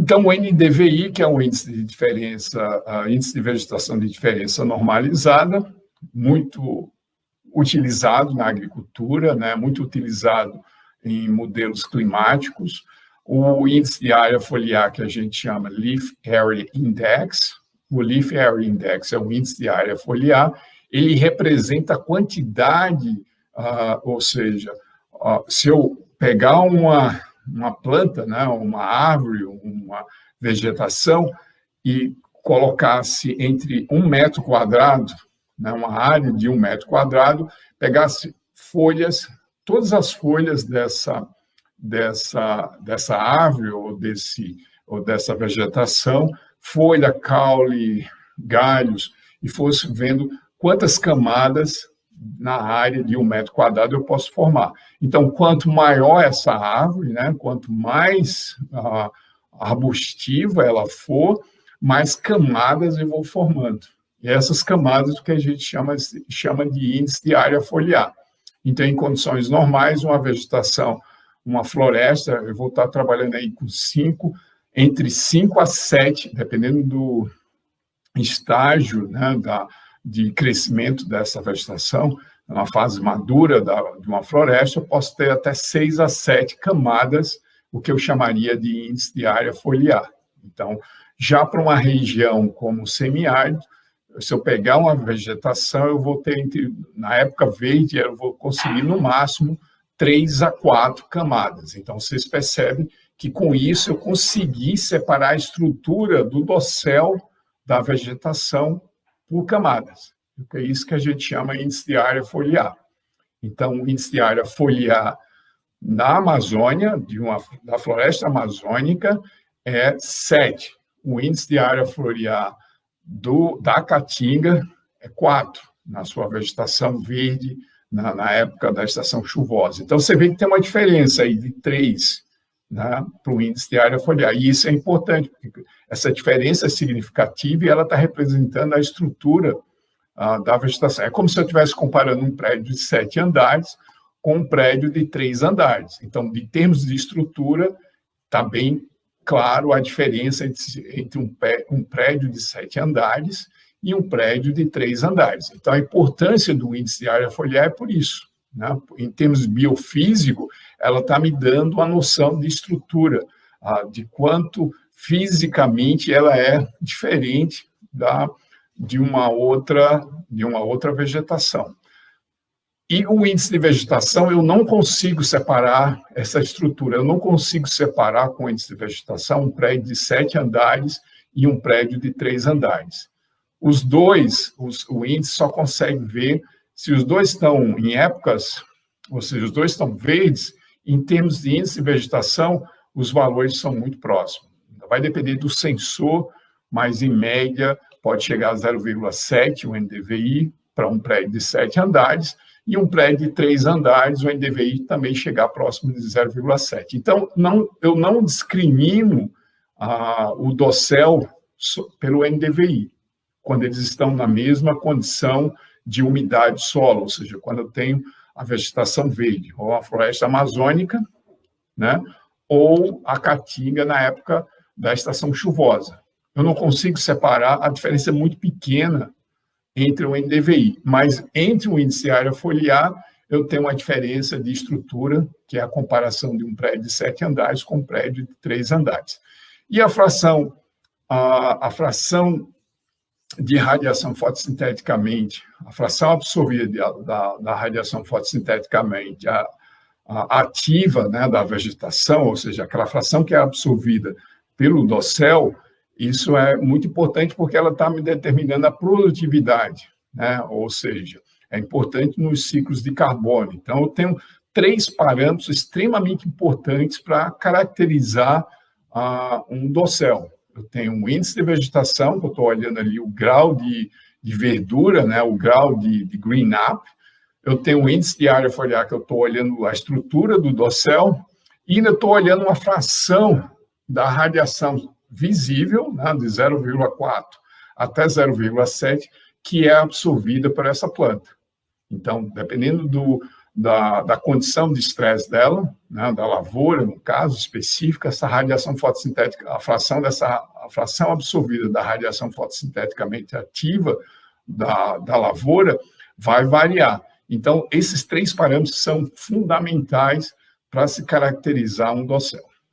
Então, o NDVI, que é o índice de diferença, índice de vegetação de diferença normalizada, muito utilizado na agricultura, né, muito utilizado em modelos climáticos. O índice de área foliar, que a gente chama Leaf Area Index, o Leaf Area Index é o índice de área foliar, ele representa a quantidade, ou seja, se eu pegar uma planta, né, uma árvore, uma vegetação, e colocasse entre 1 metro quadrado, né, uma área de 1 metro quadrado, pegasse folhas, todas as folhas dessa árvore ou dessa vegetação, folha, caule, galhos, e fosse vendo quantas camadas na área de 1 metro quadrado eu posso formar. Então, quanto maior essa árvore, né, quanto mais arbustiva ela for, mais camadas eu vou formando. E essas camadas que a gente chama de índice de área foliar. Então, em condições normais, uma vegetação, uma floresta, eu vou estar trabalhando aí com entre 5 a 7, dependendo do estágio, né, de crescimento dessa vegetação, na fase madura de uma floresta, eu posso ter até 6 a 7 camadas, o que eu chamaria de índice de área foliar. Então, já para uma região como o semiárido, se eu pegar uma vegetação, eu vou ter, na época verde, eu vou conseguir, no máximo, 3 a 4 camadas. Então, vocês percebem que, com isso, eu consegui separar a estrutura do dossel da vegetação por camadas. É isso que a gente chama de índice de área foliar. Então, o índice de área foliar na Amazônia, da floresta amazônica, é 7. O índice de área foliar da Caatinga é 4, na sua vegetação verde, na época da estação chuvosa. Então, você vê que tem uma diferença aí de 3, né, para o índice de área foliar. E isso é importante, porque essa diferença é significativa e ela está representando a estrutura da vegetação. É como se eu estivesse comparando um prédio de 7 andares com um prédio de 3 andares. Então, em termos de estrutura, está bem claro a diferença entre um prédio de 7 andares e um prédio de 3 andares. Então, a importância do índice de área foliar é por isso, né? Em termos biofísico, ela está me dando uma noção de estrutura, de quanto fisicamente ela é diferente de uma outra vegetação. E o índice de vegetação, eu não consigo separar essa estrutura, eu não consigo separar com o índice de vegetação um prédio de 7 andares e um prédio de 3 andares. Os dois, o índice só consegue ver se os dois estão em épocas, ou seja, os dois estão verdes, em termos de índice de vegetação, os valores são muito próximos. Vai depender do sensor, mas, em média, pode chegar a 0,7, o NDVI, para um prédio de 7 andares, e um prédio de 3 andares, o NDVI também chegar próximo de 0,7. Então, eu não discrimino o dossel pelo NDVI, quando eles estão na mesma condição de umidade solo, ou seja, quando eu tenho a vegetação verde, ou a floresta amazônica, né, ou a caatinga na época da estação chuvosa. Eu não consigo separar, a diferença é muito pequena entre o NDVI, mas entre o índice de área foliar, eu tenho uma diferença de estrutura, que é a comparação de um prédio de 7 andares com um prédio de 3 andares. E a fração de radiação fotossinteticamente, a fração absorvida da radiação fotossinteticamente ativa, né, da vegetação, ou seja, aquela fração que é absorvida pelo dossel, isso é muito importante porque ela está me determinando a produtividade, né? Ou seja, é importante nos ciclos de carbono. Então, eu tenho 3 parâmetros extremamente importantes para caracterizar um dossel. Eu tenho um índice de vegetação, que eu estou olhando ali o grau de verdura, né? O grau de green up. Eu tenho um índice de área foliar, que eu estou olhando a estrutura do dossel, e ainda estou olhando uma fração da radiação visível, né, de 0,4 até 0,7, que é absorvida por essa planta. Então, dependendo da condição de estresse dela, né, da lavoura, no caso específico, essa radiação fotossintética, a fração absorvida da radiação fotossinteticamente ativa da lavoura vai variar. Então, esses 3 parâmetros são fundamentais para se caracterizar um dossel.